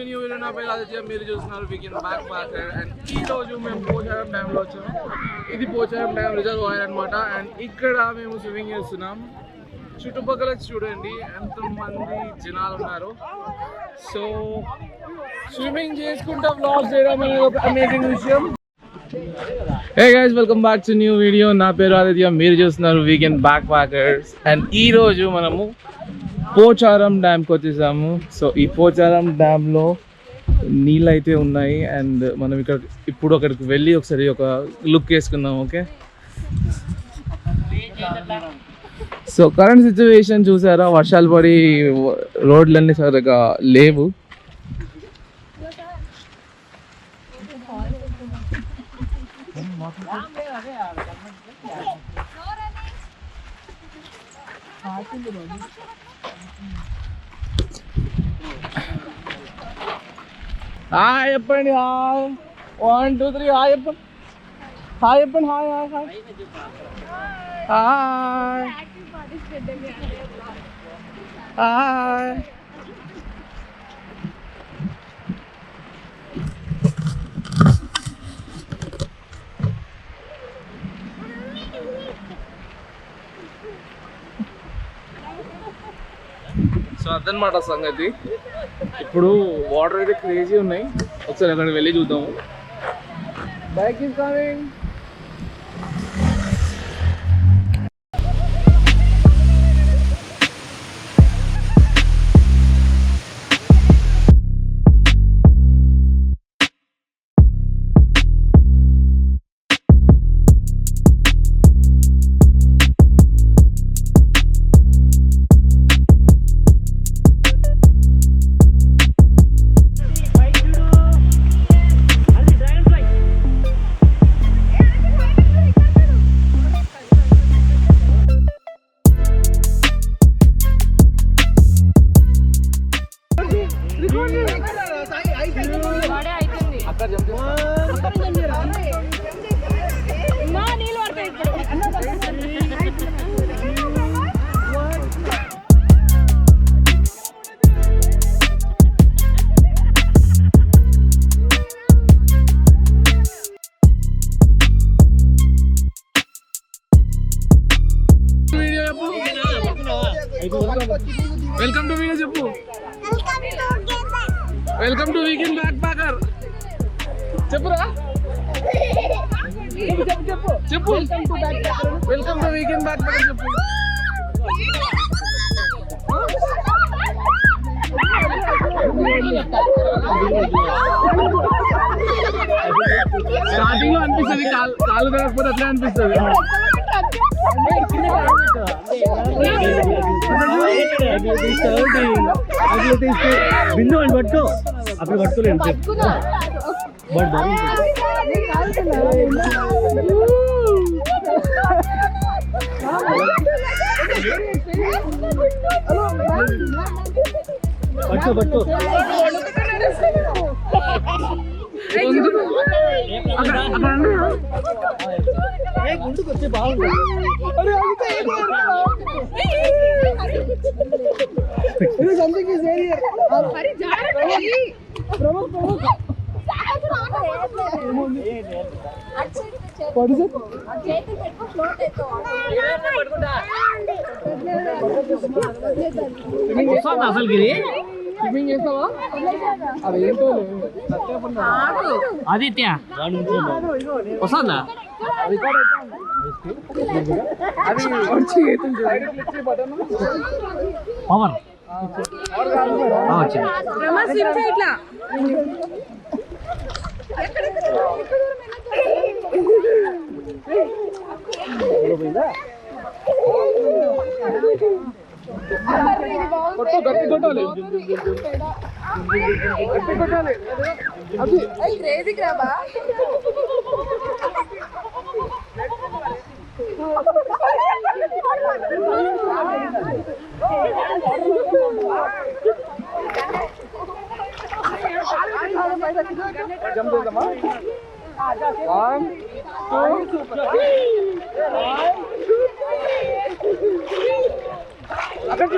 New video. నా పేరు ఆదిత్య, మీరు చూస్తున్నారు వీకెండ్ బ్యాక్ ప్యాకర్. అండ్ ఈ రోజు మేము పోచారం డ్యామ్లో వచ్చాము. ఇది పోచారం డ్యామ్ రిజర్వాయర్ అనమాట. అండ్ ఇక్కడ మేము స్విమ్మింగ్ చేస్తున్నాం. చుట్టుపక్కల చూడండి ఎంతమంది జనాలు ఉన్నారు. సో స్విమ్మింగ్ చేసుకుంటా వ్లాగ్స్ చేయడం అనేది ఒక అమేజింగ్ విషయం. Hey guys, welcome back to new video. నా పేరు ఆదిత్య, మీరు చూస్తున్నారు వీకెండ్ బ్యాక్ ప్యాకర్స్. అండ్ ఈరోజు మనము పోచారం డ్యామ్కి వచ్చేసాము. సో ఈ పోచారం డ్యామ్లో నీళ్ళు అయితే ఉన్నాయి. అండ్ మనం ఇక్కడ ఇప్పుడు అక్కడికి వెళ్ళి ఒకసారి ఒక లుక్ వేసుకుందాం. ఓకే, సో కరెంట్ సిచ్యువేషన్ చూసారా, వర్షాలు పడి రోడ్లన్నీ సరిగా లేవు. హాయ్ చెప్పండి, హాయ్ 1 2 3 హాయ్ చెప్పండి, హాయ్ చెప్పండి, hi hi hi hi hi. So అదనమాట సంగతి. ఇప్పుడు వాటర్ అయితే క్రేజీ ఉన్నాయి. ఒకసారి అక్కడికి వెళ్ళి చూద్దాము. Bike is coming. Welcome to video చెప్పు. Welcome to weekend backpacker చెప్పురా, చెప్పు చెప్పు. Welcome to weekend backpacker చెప్పు. స్టార్టింగ్ లో అనిపిస్తుంది కాలు కాకపోతే అట్లా అనిపిస్తుంది. బిందు అని పట్టుకో, అప్పుడు పట్టుకోలేదు. పట్టుకో పట్టుకో. గుండుకు వచ్చే బాగుంది. అసలుకి స్విమ్మింగ్ చేస్తావా? అదేంటో ఆదిత్య వస్తుందా? అది పవర్ గట్టి కొట్టాలి, గట్టి కొట్టాలి. అది క్రేజీ క్రాబా. జంప్ చేద్దామా? 1 2 అక్కడికి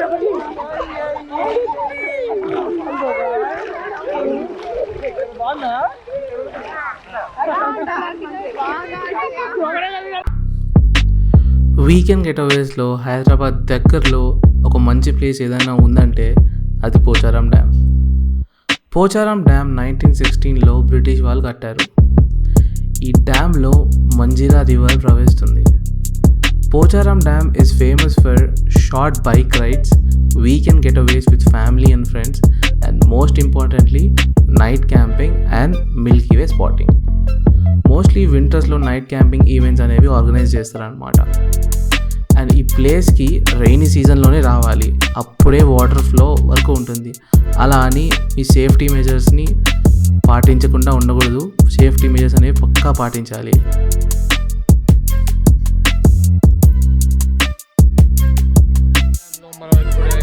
వీకెండ్ గెటవేస్లో హైదరాబాద్ దగ్గరలో ఒక మంచి ప్లేస్ ఏదైనా ఉందంటే అది పోచారం డ్యామ్. పోచారం డ్యామ్ 1916లో బ్రిటిష్ వాళ్ళు కట్టారు. ఈ డ్యామ్లో మంజీరా రివర్ ప్రవహిస్తుంది. Pocharam dam is famous for short bike rides, weekend getaways with family and friends, and most importantly night camping and Milky Way spotting. Mostly వింటర్స్లో నైట్ క్యాంపింగ్ ఈవెంట్స్ అనేవి ఆర్గనైజ్ చేస్తారనమాట. And ఈ ప్లేస్కి రైనీ సీజన్లోనే రావాలి, అప్పుడే వాటర్ ఫ్లో వరకు ఉంటుంది. అలా అని మీ సేఫ్టీ మెజర్స్ని పాటించకుండా ఉండకూడదు. సేఫ్టీ మెజర్స్ అనేవి పక్కా పాటించాలి. మనం ఇప్పుడే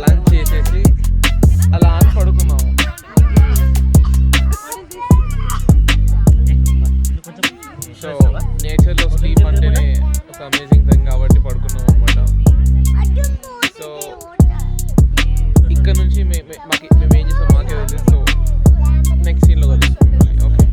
లంచ్ చేసేసి అలా అని పడుకున్నాము. సో నేచర్లో స్లీప్ అంటేనే ఒక అమేజింగ్ థింగ్ కాబట్టి పడుకున్నాం అనమాట. సో ఇక్కడ నుంచి మేము ఏం చేస్తాం మాకే తెలియదు. సో నెక్స్ట్ సీన్లో కలుస్తాం మిమ్మల్ని. ఓకే,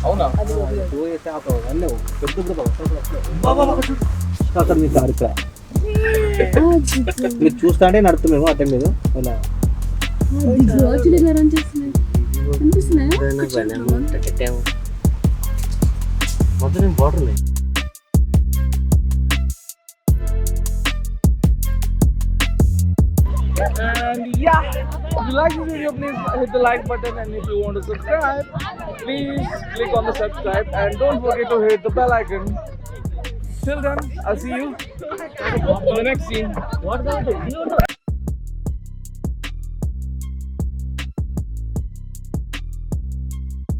అవునా? మీరు చూస్తాంటే నడుతున్నాము అర్థం లేదు అలా మొత్తం వాటర్ లేదు. And yeah, if you like this video, please hit the like button, and if you want to subscribe, please click on the subscribe and don't forget to hit the bell icon. Till then, I'll see you on the next scene.